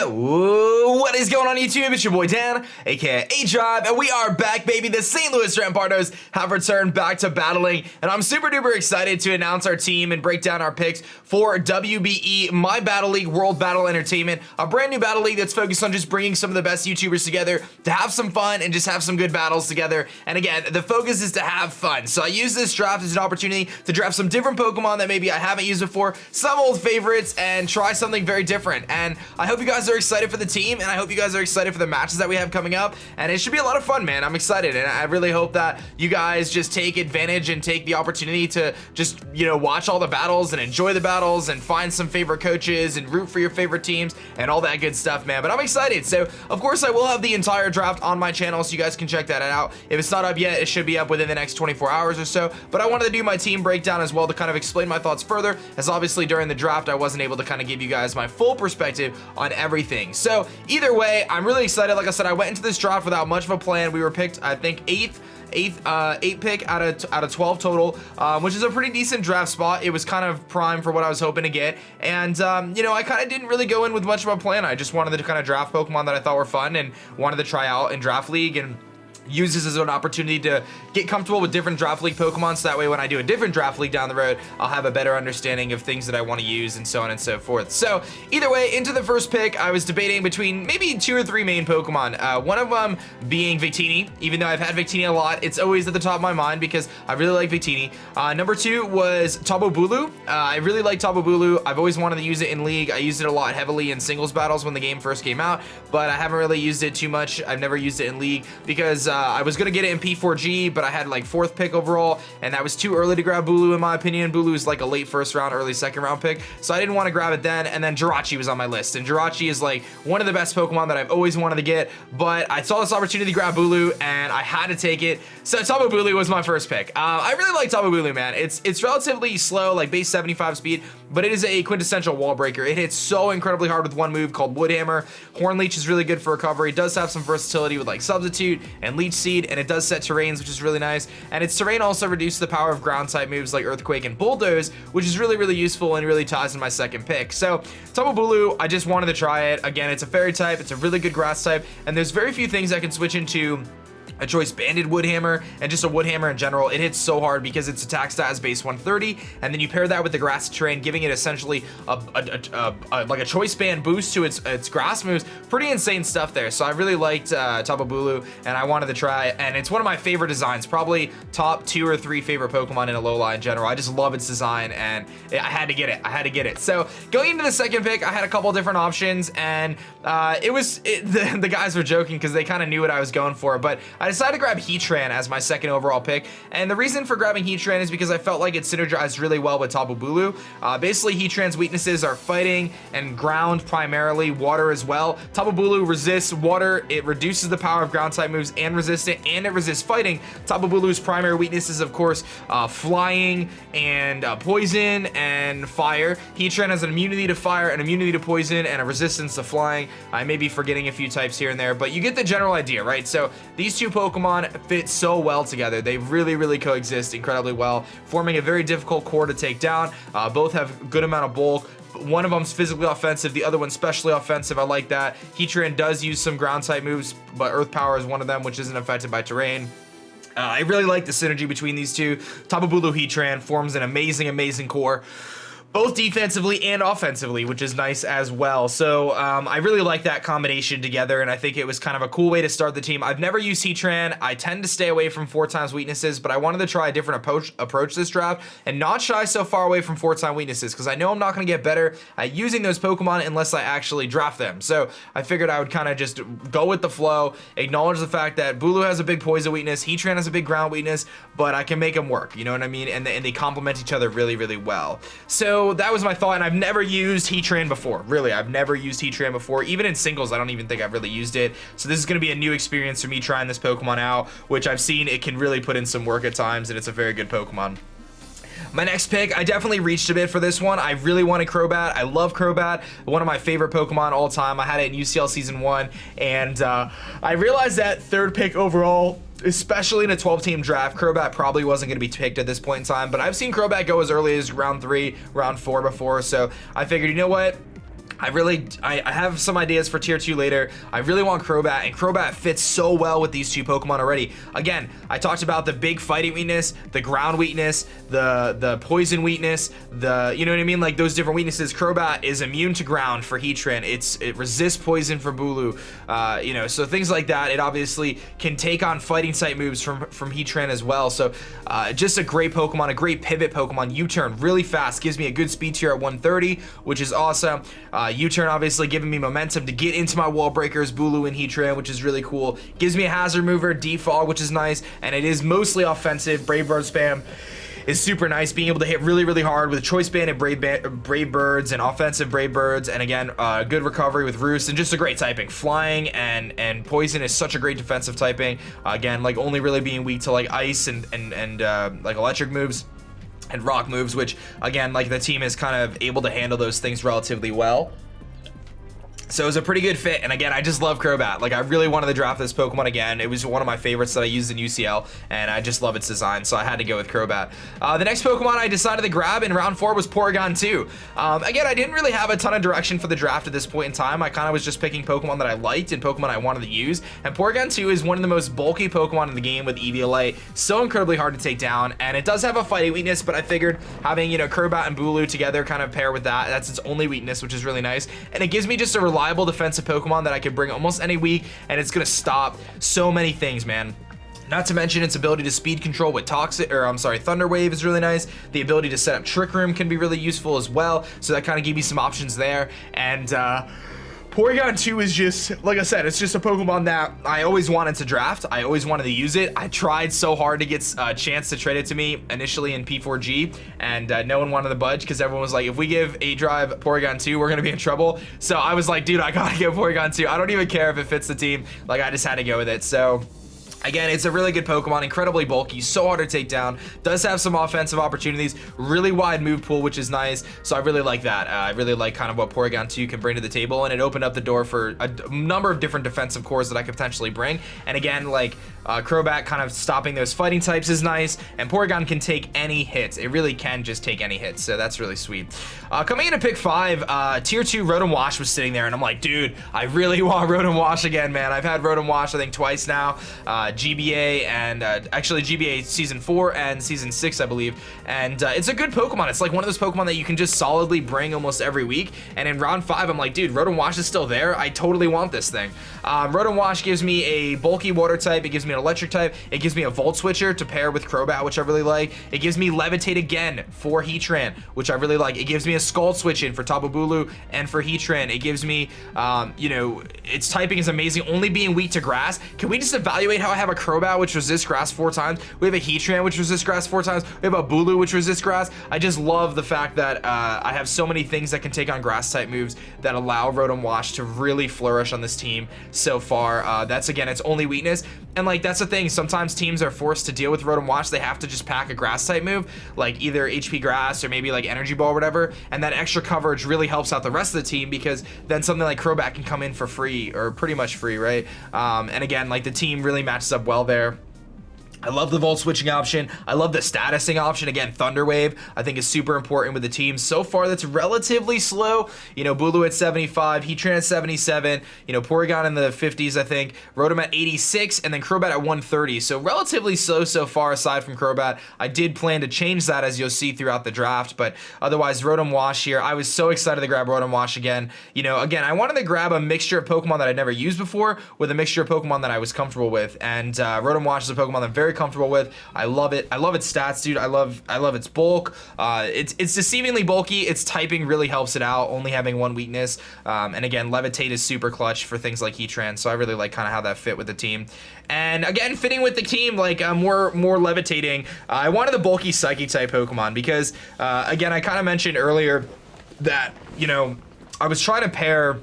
Yo, what is going on YouTube? It's your boy Dan, aka aDrive, and we are back, baby. The St. Louis Rampardos have returned back to battling, and I'm super duper excited to announce our team and break down our picks for WBE, My Battle League World Battle Entertainment, a brand new battle league that's focused on just bringing some of the best YouTubers together to have some fun and just have some good battles together. And again, the focus is to have fun. So I use this draft as an opportunity to draft some different Pokemon that maybe I haven't used before, some old favorites, and try something very different. And I hope you guys are excited for the team, and I hope you guys are excited for the matches that we have coming up, and it should be a lot of fun, man. I'm excited, and I really hope that you guys just take advantage and take the opportunity to just, you know, watch all the battles and enjoy the battles and find some favorite coaches and root for your favorite teams and all that good stuff, man. But I'm excited. So of course I will have the entire draft on my channel, so you guys can check that out. If it's not up yet, it should be up within the next 24 hours or so. But I wanted to do my team breakdown as well to kind of explain my thoughts further, as obviously during the draft I wasn't able to kind of give you guys my full perspective on everything. So either way, I'm really excited. Like I said, I went into this draft without much of a plan. We were picked, I think, eighth pick out of 12 total, which is a pretty decent draft spot. It was kind of prime for what I was hoping to get, and you know, I kind of didn't really go in with much of a plan. I just wanted to kind of draft Pokemon that I thought were fun and wanted to try out in draft league and use this as an opportunity to get comfortable with different draft league Pokemon, so that way when I do a different draft league down the road, I'll have a better understanding of things that I want to use and so on and so forth. So either way, into the first pick, I was debating between maybe 2 or 3 main Pokemon. One of them being Victini. Even though I've had Victini a lot, it's always at the top of my mind because I really like Victini. Number 2 was Abbulu. I really like Abbulu. I've always wanted to use it in league. I used it a lot heavily in singles battles when the game first came out, but I haven't really used it too much. I've never used it in league because I was gonna get it in P4G, but I had like 4th pick overall, and that was too early to grab Abbulu in my opinion. Abbulu is like a late 1st round, early 2nd round pick, so I didn't want to grab it then. And then Jirachi was on my list, and Jirachi is like one of the best Pokemon that I've always wanted to get, but I saw this opportunity to grab Abbulu, and I had to take it. So Abbulu was my first pick. I really like Abbulu, man. It's relatively slow, like base 75 speed, but it is a quintessential wall breaker. It hits so incredibly hard with one move called Wood Hammer. Horn Leech is really good for recovery. It does have some versatility with like Substitute and Leech Seed, and it does set terrains, which is really nice. And its terrain also reduces the power of ground type moves like Earthquake and Bulldoze, which is really, really useful and really ties in my second pick. So Abbulu, I just wanted to try it. Again, it's a fairy type, it's a really good grass type, and there's very few things I can switch into a choice banded Wood Hammer and just a Wood Hammer in general. It hits so hard because its attack stat is base 130, and then you pair that with the grass terrain, giving it essentially like a choice band boost to its grass moves. Pretty insane stuff there. So I really liked Abbulu, and I wanted to try it, and it's one of my favorite designs, probably top 2 or 3 favorite Pokemon in Alola in general. I just love its design, and I had to get it. So going into the second pick, I had a couple different options, and the guys were joking because they kind of knew what I was going for, but I decided to grab Heatran as my second overall pick, and the reason for grabbing Heatran is because I felt like it synergized really well with Abbulu. Basically, Heatran's weaknesses are fighting and ground primarily, water as well. Abbulu resists water, it reduces the power of ground type moves and resistant, and it resists fighting. Abbulu's primary weakness is, of course, flying and poison and fire. Heatran has an immunity to fire, an immunity to poison, and a resistance to flying. I may be forgetting a few types here and there, but you get the general idea, right? So these two Pokemon fit so well together. They really, really coexist incredibly well, forming a very difficult core to take down. Both have a good amount of bulk. One of them's physically offensive, the other one's specially offensive. I like that. Heatran does use some ground type moves, but Earth Power is one of them, which isn't affected by terrain. I really like the synergy between these two. Abbulu Heatran forms an amazing, amazing core, both defensively and offensively, which is nice as well. So I really like that combination together, and I think it was kind of a cool way to start the team. I've never used Heatran. I tend to stay away from 4x weaknesses, but I wanted to try a different approach this draft and not shy so far away from 4x weaknesses, because I know I'm not going to get better at using those Pokemon unless I actually draft them. So I figured I would kind of just go with the flow, acknowledge the fact that Abbulu has a big poison weakness, Heatran has a big ground weakness, but I can make them work, you know what I mean? And they complement each other really, really well. So that was my thought, and I've never used Heatran before. Really, I've never used Heatran before. Even in singles, I don't even think I've really used it. So this is going to be a new experience for me trying this Pokemon out, which I've seen it can really put in some work at times, and it's a very good Pokemon. My next pick, I definitely reached a bit for this one. I really wanted Crobat. I love Crobat, one of my favorite Pokemon all time. I had it in UCL Season 1, and I realized that 3rd pick overall, especially in a 12-team draft, Crobat probably wasn't going to be picked at this point in time, but I've seen Crobat go as early as round 3, round 4 before, so I figured, you know what? I have some ideas for tier 2 later. I really want Crobat, and Crobat fits so well with these two Pokemon already. Again, I talked about the big fighting weakness, the ground weakness, the poison weakness, you know what I mean? Like those different weaknesses. Crobat is immune to ground for Heatran. It resists poison for Abbulu. You know, so things like that. It obviously can take on fighting type moves from Heatran as well. So just a great Pokemon, a great pivot Pokemon. U-turn really fast, gives me a good speed tier at 130, which is awesome. U-turn obviously giving me momentum to get into my wall breakers, Abbulu and Heatran, which is really cool. Gives me a hazard mover, defog, which is nice, and it is mostly offensive. Brave Bird spam is super nice, being able to hit really, really hard with Choice Band and Brave Birds and offensive Brave Birds, and again, good recovery with Roost, and just a great typing. Flying and Poison is such a great defensive typing. Again, like only really being weak to like Ice and like electric moves and rock moves, which again, like the team is kind of able to handle those things relatively well. So it was a pretty good fit, and again, I just love Crobat. Like, I really wanted to draft this Pokemon again. It was one of my favorites that I used in UCL, and I just love its design, so I had to go with Crobat. The next Pokemon I decided to grab in round 4 was Porygon 2. Again, I didn't really have a ton of direction for the draft at this point in time. I kind of was just picking Pokemon that I liked and Pokemon I wanted to use, and Porygon 2 is one of the most bulky Pokemon in the game with EVLA. So incredibly hard to take down, and it does have a fighting weakness, but I figured having, you know, Crobat and Abbulu together kind of pair with that. That's its only weakness, which is really nice, and it gives me just a reliable defensive Pokemon that I could bring almost any week, and it's gonna stop so many things, man. Not to mention its ability to speed control with Thunder Wave is really nice. The ability to set up Trick Room can be really useful as well, so that kind of gave me some options there. And Porygon 2 is just, like I said, it's just a Pokemon that I always wanted to draft. I always wanted to use it. I tried so hard to get a chance to trade it to me initially in P4G, and no one wanted to budge because everyone was like, if we give aDrive Porygon 2, we're going to be in trouble. So I was like, dude, I got to get Porygon 2. I don't even care if it fits the team. Like, I just had to go with it. So again, it's a really good Pokemon, incredibly bulky, so hard to take down, does have some offensive opportunities, really wide move pool, which is nice, so I really like that. I really like kind of what Porygon 2 can bring to the table, and it opened up the door for a number of different defensive cores that I could potentially bring, and again, like, Crobat kind of stopping those fighting types is nice, and Porygon can take any hits. It really can just take any hits, so that's really sweet. Coming into pick 5, tier 2 Rotom Wash was sitting there, and I'm like, dude, I really want Rotom Wash again, man. I've had Rotom Wash, I think, twice now. GBA and actually GBA season 4 and season 6, I believe, and it's a good Pokemon. It's like one of those Pokemon that you can just solidly bring almost every week, and in round 5 I'm like, dude, Rotom Wash is still there. I totally want this thing. Rotom Wash gives me a bulky water type, it gives me an electric type, it gives me a Volt Switcher to pair with Crobat, which I really like. It gives me Levitate again for Heatran, which I really like. It gives me a Scald Switch in for Tapu Bulu and for Heatran. It gives me, you know, its typing is amazing, only being weak to grass. Can we just evaluate how I have a Crobat which resists grass 4 times? We have a Heatran which resists grass 4 times. We have a Abbulu which resists grass. I just love the fact that I have so many things that can take on grass type moves that allow Rotom Wash to really flourish on this team so far. That's again its only weakness, and like that's the thing, sometimes teams are forced to deal with Rotom Wash. They have to just pack a grass type move, like either HP Grass or maybe like Energy Ball or whatever, and that extra coverage really helps out the rest of the team, because then something like Crobat can come in for free, or pretty much free, right? And again, like the team really matches up well there. I love the Volt switching option. I love the statusing option. Again, Thunder Wave, I think is super important with the team. So far, that's relatively slow. You know, Abbulu at 75, Heatran at 77, you know, Porygon in the 50s, I think, Rotom at 86, and then Crobat at 130. So relatively slow so far, aside from Crobat. I did plan to change that, as you'll see throughout the draft, but otherwise, Rotom Wash here. I was so excited to grab Rotom Wash again. You know, again, I wanted to grab a mixture of Pokemon that I'd never used before with a mixture of Pokemon that I was comfortable with, and Rotom Wash is a Pokemon that I'm very comfortable with. I love it. I love its stats, dude. I love its bulk. It's deceivingly bulky. Its typing really helps it out, only having one weakness. And again, Levitate is super clutch for things like Heatran, so I really like kind of how that fit with the team. And again, fitting with the team, like more levitating. I wanted the bulky Psychic type Pokemon because, again, I kind of mentioned earlier that, you know, I was trying to pair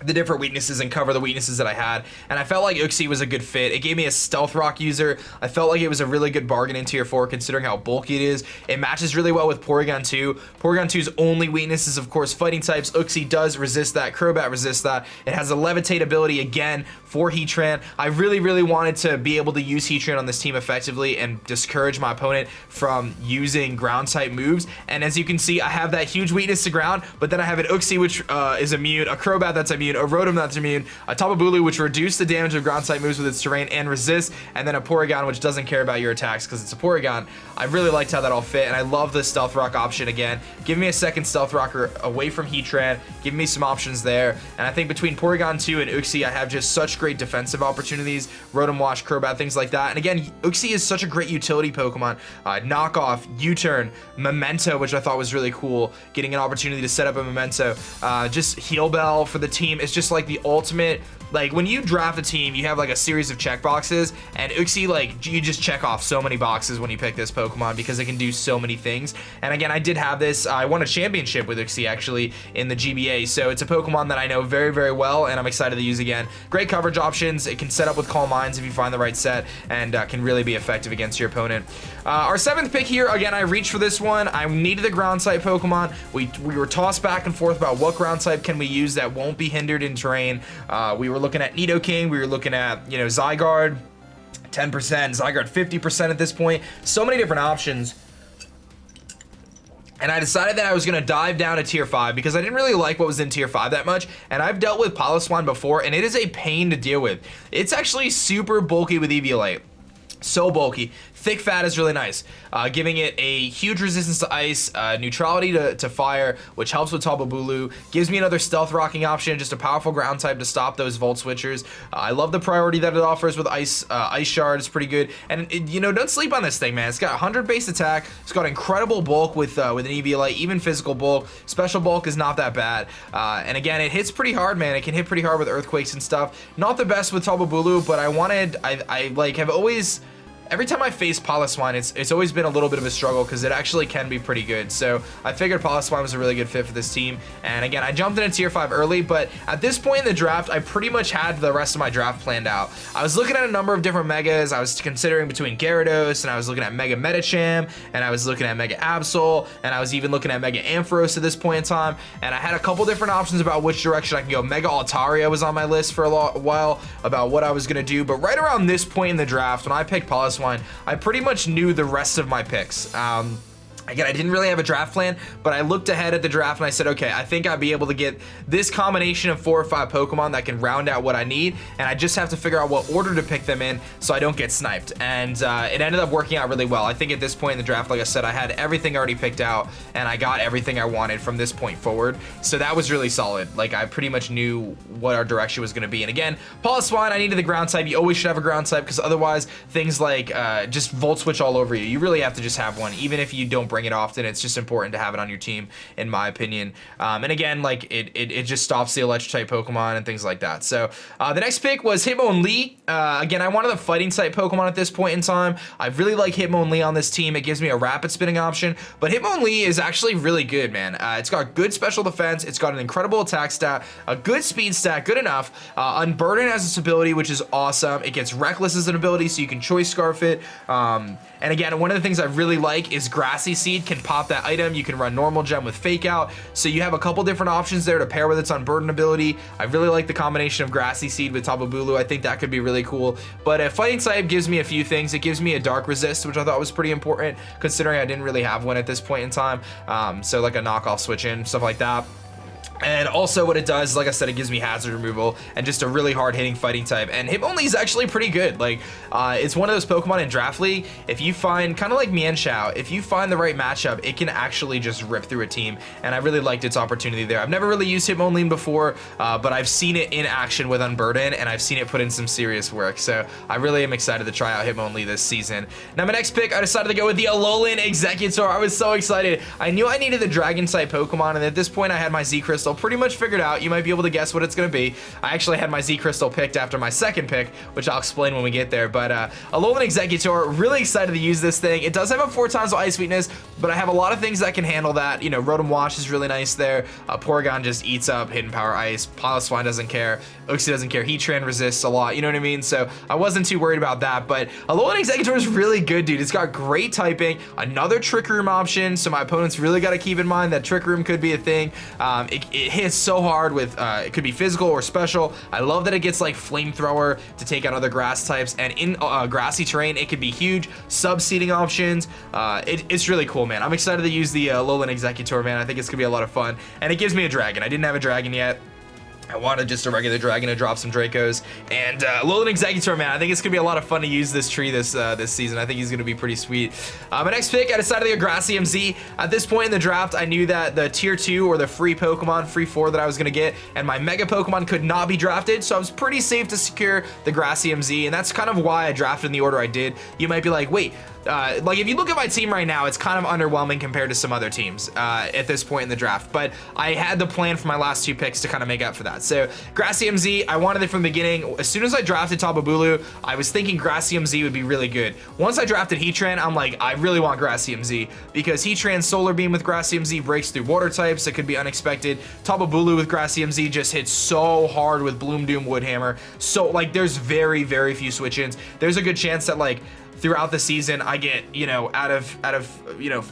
the different weaknesses and cover the weaknesses that I had, and I felt like Uxie was a good fit. It gave me a Stealth Rock user. I felt like it was a really good bargain in tier 4 considering how bulky it is. It matches really well with Porygon 2. Porygon 2's only weakness is of course fighting types. Uxie does resist that, Crobat resists that. It has a levitate ability again for Heatran. I really wanted to be able to use Heatran on this team effectively and discourage my opponent from using ground type moves, and as you can see I have that huge weakness to ground, but then I have an Uxie which is immune, a Crobat that's immune, a Rotom that's immune, a Abbulu which reduces the damage of ground type moves with its terrain and resist, and then a Porygon which doesn't care about your attacks because it's a Porygon. I really liked how that all fit, and I love the Stealth Rock option again. Give me a second Stealth Rocker away from Heatran, give me some options there, and I think between Porygon 2 and Uxie I have just such great defensive opportunities, Rotom Wash, Crobat, things like that. And again, Uxie is such a great utility Pokemon. Knockoff, U-Turn, Memento, which I thought was really cool, getting an opportunity to set up a Memento. Just Heal Bell for the team. It's just like the ultimate, like when you draft a team, you have like a series of check boxes, and Uxie, like you just check off so many boxes when you pick this Pokemon because it can do so many things. And again, I did have this, I won a championship with Uxie actually in the GBA, so it's a Pokemon that I know very well and I'm excited to use again. Great coverage options, it can set up with Calm Minds if you find the right set, and can really be effective against your opponent. Our 7th pick here, again I reached for this one. I needed the ground type Pokemon. We were tossed back and forth about what ground type can we use that won't be hindered in terrain. We were looking at Nidoking, we were looking at, you know, Zygarde 10%, Zygarde 50% at this point. So many different options. And I decided that I was going to dive down to tier 5 because I didn't really like what was in tier 5 that much, and I've dealt with Piloswine before and it is a pain to deal with. It's actually super bulky with Eviolite. So bulky. Thick Fat is really nice, giving it a huge resistance to ice, neutrality to fire, which helps with Abbulu. Gives me another stealth rocking option, just a powerful ground type to stop those Volt Switchers. I love the priority that it offers with Ice Shard. It's pretty good, and you know, don't sleep on this thing, man. It's got 100 base attack. It's got incredible bulk with an Eviolite, even physical bulk. Special bulk is not that bad, and again, it hits pretty hard, man. It can hit pretty hard with earthquakes and stuff. Not the best with Abbulu, but I like have always. Every time I face Piloswine, it's always been a little bit of a struggle because it actually can be pretty good. So I figured Piloswine was a really good fit for this team. And again, I jumped into tier 5 early, but at this point in the draft, I pretty much had the rest of my draft planned out. I was looking at a number of different megas. I was considering between Gyarados, and I was looking at Mega Medicham, and I was looking at Mega Absol, and I was even looking at Mega Ampharos at this point in time. And I had a couple different options about which direction I can go. Mega Altaria was on my list for a while about what I was going to do. But right around this point in the draft, when I picked Piloswine, I pretty much knew the rest of my picks. Again, I didn't really have a draft plan, but I looked ahead at the draft and I said, okay, I think I'd be able to get this combination of 4 or 5 Pokemon that can round out what I need, and I just have to figure out what order to pick them in so I don't get sniped. And it ended up working out really well. I think at this point in the draft, like I said, I had everything already picked out, and I got everything I wanted from this point forward. So that was really solid. Like, I pretty much knew what our direction was going to be. And again, Piloswine, I needed the ground type. You always should have a ground type, because otherwise things like just Volt Switch all over you. You really have to just have one, even if you don't bring it often. It's just important to have it on your team, in my opinion. And again, like it just stops the electric type Pokemon and things like that. So the next pick was Hitmonlee. Again, I wanted a fighting type Pokemon at this point in time. I really like Hitmonlee on this team. It gives me a rapid spinning option, but Hitmonlee is actually really good, man. It's got good special defense. It's got an incredible attack stat, a good speed stat, good enough. Unburden has its ability, which is awesome. It gets Reckless as an ability, so you can Choice Scarf it. And again, one of the things I really like is Grassy Seed can pop that item. You can run Normal Gem with Fake Out, so you have a couple different options there to pair with its Unburden ability. I really like the combination of Grassy Seed with Abbulu. I think that could be really cool. But Fighting type gives me a few things. It gives me a Dark Resist, which I thought was pretty important considering I didn't really have one at this point in time. So like a knockoff switch in, stuff like that. And also what it does, like I said, it gives me hazard removal and just a really hard-hitting fighting type. And Hitmonlee is actually pretty good. Like, it's one of those Pokemon in Draft League, if you find, kind of like Mienshao, if you find the right matchup, it can actually just rip through a team. And I really liked its opportunity there. I've never really used Hitmonlee before, but I've seen it in action with Unburden, and I've seen it put in some serious work. So I really am excited to try out Hitmonlee this season. Now my next pick, I decided to go with the Alolan Executor. I was so excited. I knew I needed the Dragon type Pokemon, and at this point I had my Z Crystal Crystal pretty much figured out. You might be able to guess what it's going to be. I actually had my Z Crystal picked after my second pick, which I'll explain when we get there. But Alolan Exeggutor, really excited to use this thing. It does have a 4 times ice weakness, but I have a lot of things that can handle that. You know, Rotom Wash is really nice there. Porygon just eats up Hidden Power Ice. Piloswine doesn't care. Uxie doesn't care. Heatran resists a lot, you know what I mean? So I wasn't too worried about that, but Alolan Exeggutor is really good, dude. It's got great typing, another Trick Room option, so my opponents really got to keep in mind that Trick Room could be a thing. It hits so hard with, it could be physical or special. I love that it gets like Flamethrower to take out other grass types, and in grassy terrain, it could be huge. Sub-seeding options, it's really cool, man. I'm excited to use the Alolan Exeggutor, man. I think it's gonna be a lot of fun, and it gives me a dragon. I didn't have a dragon yet. I wanted just a regular dragon to drop some Dracos, and Alolan Exeggutor, man, I think it's gonna be a lot of fun to use this tree this season. I think he's gonna be pretty sweet. My next pick, I decided to go Grassium Z. At this point in the draft, I knew that the tier 2 or the free Pokemon, free 4 that I was gonna get, and my Mega Pokemon could not be drafted, so I was pretty safe to secure the Grassium Z, and that's kind of why I drafted in the order I did. You might be like, wait, like if you look at my team right now, it's kind of underwhelming compared to some other teams at this point in the draft, but I had the plan for my last 2 picks to kind of make up for that. So Grassium Z, I wanted it from the beginning. As soon as I drafted Abbulu, I was thinking Grassium Z would be really good. Once I drafted Heatran, I'm like, I really want Grassium Z, because Heatran Solar Beam with Grassium Z breaks through water types. It could be unexpected. Abbulu with Grassium Z just hits so hard with Bloom Doom Woodhammer. So like there's very, very few switch-ins. There's a good chance that like throughout the season, I get, you know, out of you know,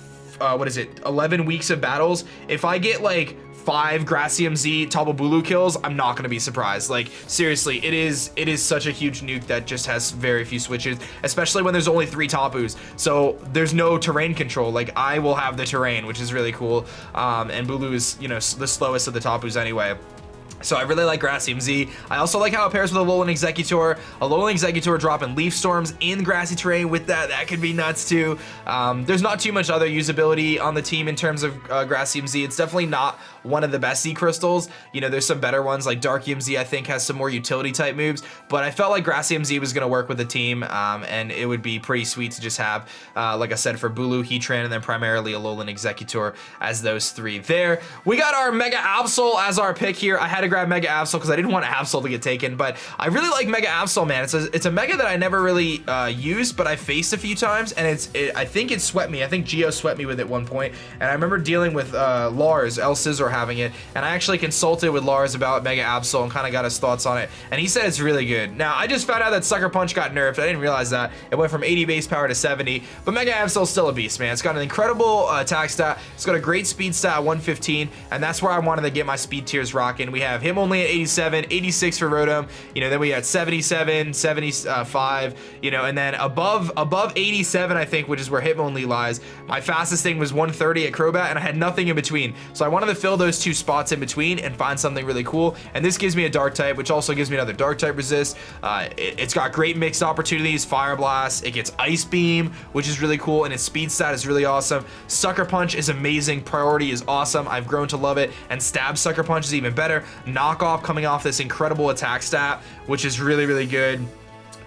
what is it, 11 weeks of battles, if I get like 5 Grassium Z Abbulu kills, I'm not gonna be surprised. Like seriously, it is such a huge nuke that just has very few switches, especially when there's only 3 Tapus. So there's no terrain control. Like I will have the terrain, which is really cool. And Bulu is, you know, the slowest of the Tapus anyway. So I really like Grassium Z. I also like how it pairs with Alolan Exeggutor. Alolan Exeggutor dropping Leaf Storms in grassy terrain with that could be nuts too. There's not too much other usability on the team in terms of Grassium Z. It's definitely not one of the best Z crystals. You know, there's some better ones like Darkium Z, I think has some more utility type moves, but I felt like Grassium Z was gonna work with the team, and it would be pretty sweet to just have, like I said, for Bulu, Heatran, and then primarily Alolan Exeggutor as those 3 there. We got our Mega Absol as our pick here. I had to grab Mega Absol because I didn't want Absol to get taken, but I really like Mega Absol, man. It's a Mega that I never really used, but I faced a few times, and I think it swept me. I think Geo swept me with it one point, and I remember dealing with Lars, El Scizor having it, and I actually consulted with Lars about Mega Absol and kind of got his thoughts on it, and he said it's really good. Now, I just found out that Sucker Punch got nerfed. I didn't realize that. It went from 80 base power to 70, but Mega Absol is still a beast, man. It's got an incredible attack stat. It's got a great speed stat at 115, and that's where I wanted to get my speed tiers rocking. We have him only at 87, 86 for Rotom, you know, then we had 77, 75, you know, and then above 87, I think, which is where Hitmonlee lies. My fastest thing was 130 at Crobat, and I had nothing in between. So I wanted to fill those 2 spots in between and find something really cool. And this gives me a dark type, which also gives me another dark type resist. It's got great mixed opportunities, Fire Blast. It gets Ice Beam, which is really cool, and its speed stat is really awesome. Sucker Punch is amazing. Priority is awesome. I've grown to love it. And Stab Sucker Punch is even better. Knockoff coming off this incredible attack stat, which is really, really good.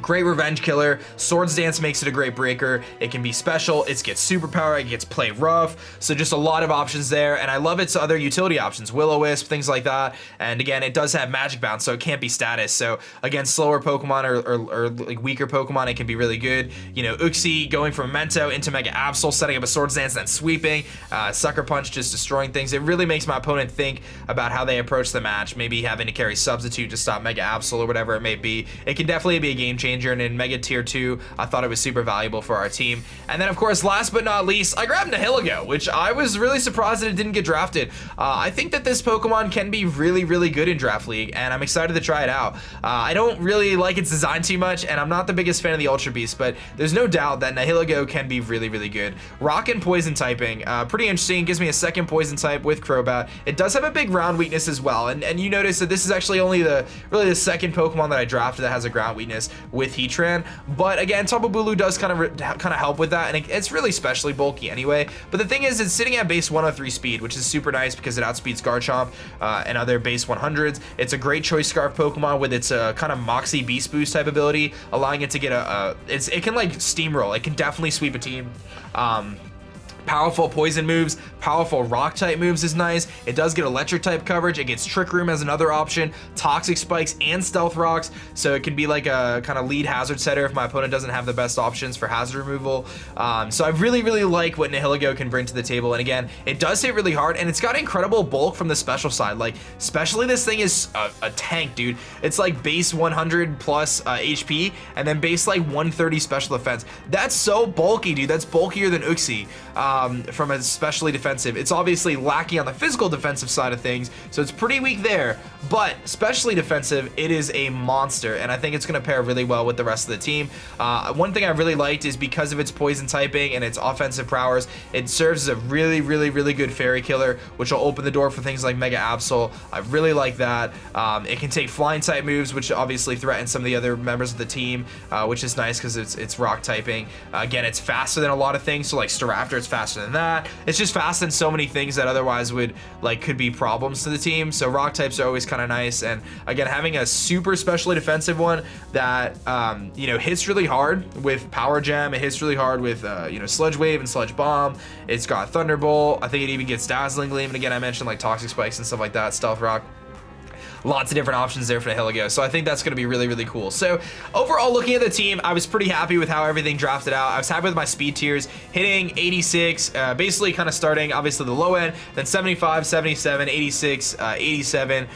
Great revenge killer. Swords Dance makes it a great breaker. It can be special. It gets superpower. It gets play rough. So just a lot of options there. And I love its other utility options, Will-O-Wisp, things like that. And again, it does have Magic Bounce, so it can't be status. So again, slower Pokemon or like weaker Pokemon, it can be really good. You know, Uxie going from Memento into Mega Absol, setting up a Swords Dance, then sweeping. Sucker Punch just destroying things. It really makes my opponent think about how they approach the match. Maybe having to carry Substitute to stop Mega Absol or whatever it may be. It can definitely be a game changer. And in Mega Tier 2, I thought it was super valuable for our team. And then, of course, last but not least, I grabbed Nihilego, which I was really surprised that it didn't get drafted. I think that this Pokemon can be really, really good in Draft League, and I'm excited to try it out. I don't really like its design too much, and I'm not the biggest fan of the Ultra Beast, but there's no doubt that Nihilego can be really, really good. Rock and Poison typing, pretty interesting. Gives me a second Poison type with Crobat. It does have a big ground weakness as well, and you notice that this is actually only really the second Pokemon that I drafted that has a ground weakness with Heatran. But again, Abbulu does kind of help with that, and it's really specially bulky anyway. But the thing is, it's sitting at base 103 speed, which is super nice because it outspeeds Garchomp and other base 100s. It's a great Choice Scarf Pokemon with its kind of Moxie Beast Boost type ability, allowing it to get it can like steamroll. It can definitely sweep a team. Powerful poison moves, powerful rock type moves is nice. It does get electric type coverage. It gets Trick Room as another option, toxic spikes and stealth rocks. So it can be like a kind of lead hazard setter if my opponent doesn't have the best options for hazard removal. So I really like what Nihilego can bring to the table. And again, it does hit really hard and it's got incredible bulk from the special side. Like, especially this thing is a tank, dude. It's like base 100 plus HP and then base like 130 special defense. That's so bulky, dude. That's bulkier than Uxie. From a especially defensive. It's obviously lacking on the physical defensive side of things, so it's pretty weak there, but especially defensive, it is a monster, and I think it's going to pair really well with the rest of the team. One thing I really liked is because of its poison typing and its offensive prowess, it serves as a really good fairy killer, which will open the door for things like Mega Absol. I really like that. It can take flying type moves, which obviously threaten some of the other members of the team, which is nice because it's rock typing. Again, it's faster than a lot of things, so like Staraptor, it's faster than that. It's just faster than so many things that otherwise would could be problems to the team. So rock types are always kind of nice. And again, having a super specially defensive one that you know, hits really hard with Power Gem. It hits really hard with you know, Sludge Wave and Sludge Bomb. It's got Thunderbolt. I think it even gets Dazzling Gleam. And again, I mentioned like Toxic Spikes and stuff like that, Stealth Rock. Lots of different options there for Nihilego, so I think that's going to be really cool. So overall, looking at the team, I was pretty happy with how everything drafted out. I was happy with my speed tiers, hitting 86, basically kind of starting obviously the low end, then 75, 77, 86, 87.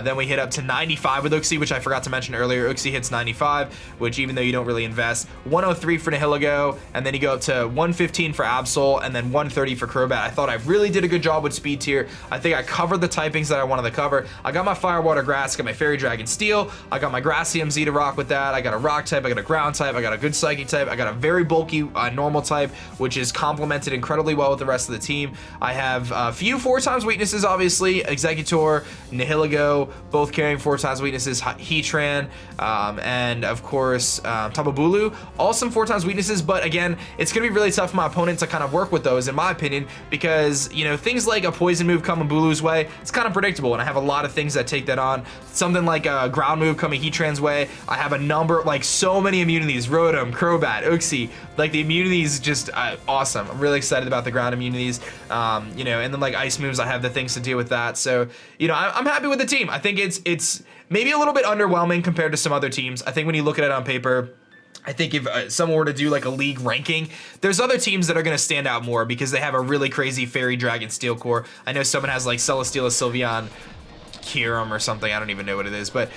Then we hit up to 95 with Uxie, which I forgot to mention earlier. Uxie hits 95, which even though you don't really invest, 103 for Nihilego, and then you go up to 115 for Absol, and then 130 for Crobat. I thought I really did a good job with speed tier. I think I covered the typings that I wanted to cover. I got my Fire, Water, Grass, got my Fairy Dragon Steel, I got my Grassy MZ to rock with that, I got a rock type, I got a ground type, I got a good psychic type, I got a very bulky normal type, which is complemented incredibly well with the rest of the team. I have a few 4x weaknesses, obviously, Executor, Nihilego, both carrying 4x weaknesses, Heatran, and of course Abbulu, all some 4x weaknesses, but again, it's gonna be really tough for my opponent to kind of work with those, in my opinion, because you know, things like a poison move come Abbulu's way, it's kind of predictable, and I have a lot of things that take that on. Something like a ground move coming Heatran's way, I have a number, like so many immunities, Rotom, Crobat, Uxie, like the immunities just awesome. I'm really excited about the ground immunities, you know, and then like ice moves, I have the things to deal with that. So, you know, I'm happy with the team. I think it's maybe a little bit underwhelming compared to some other teams. I think when you look at it on paper, I think if someone were to do like a league ranking, there's other teams that are going to stand out more because they have a really crazy Fairy Dragon Steel core. I know someone has like Celesteela, Sylveon, Kyurem or something, I don't even know what it is, but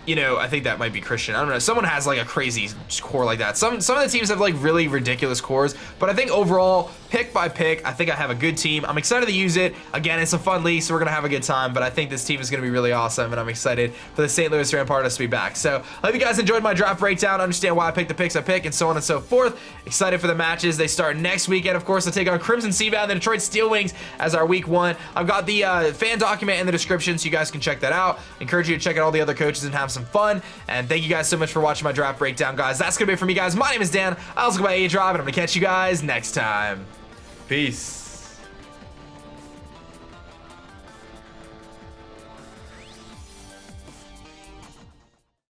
you know, I think that might be Christian, I don't know, someone has like a crazy core like that. Some of the teams have like really ridiculous cores, but I think overall, pick by pick, I think I have a good team. I'm excited to use it. Again, it's a fun league, so we're gonna have a good time, but I think this team is gonna be really awesome, and I'm excited for the St. Louis Rampardos to be back. So I hope you guys enjoyed my draft breakdown, understand why I picked the picks I pick, and so on and so forth. Excited for the matches. They start next weekend, of course, to take on Crimson Seabound and the Detroit Steel Wings as our week 1. I've got the fan document in the description, so you guys can check that out. Encourage you to check out all the other coaches and have some fun. And thank you guys so much for watching my draft breakdown, guys. That's gonna be it for me, guys. My name is Dan. I also go by aDrive, and I'm gonna catch you guys next time. Peace.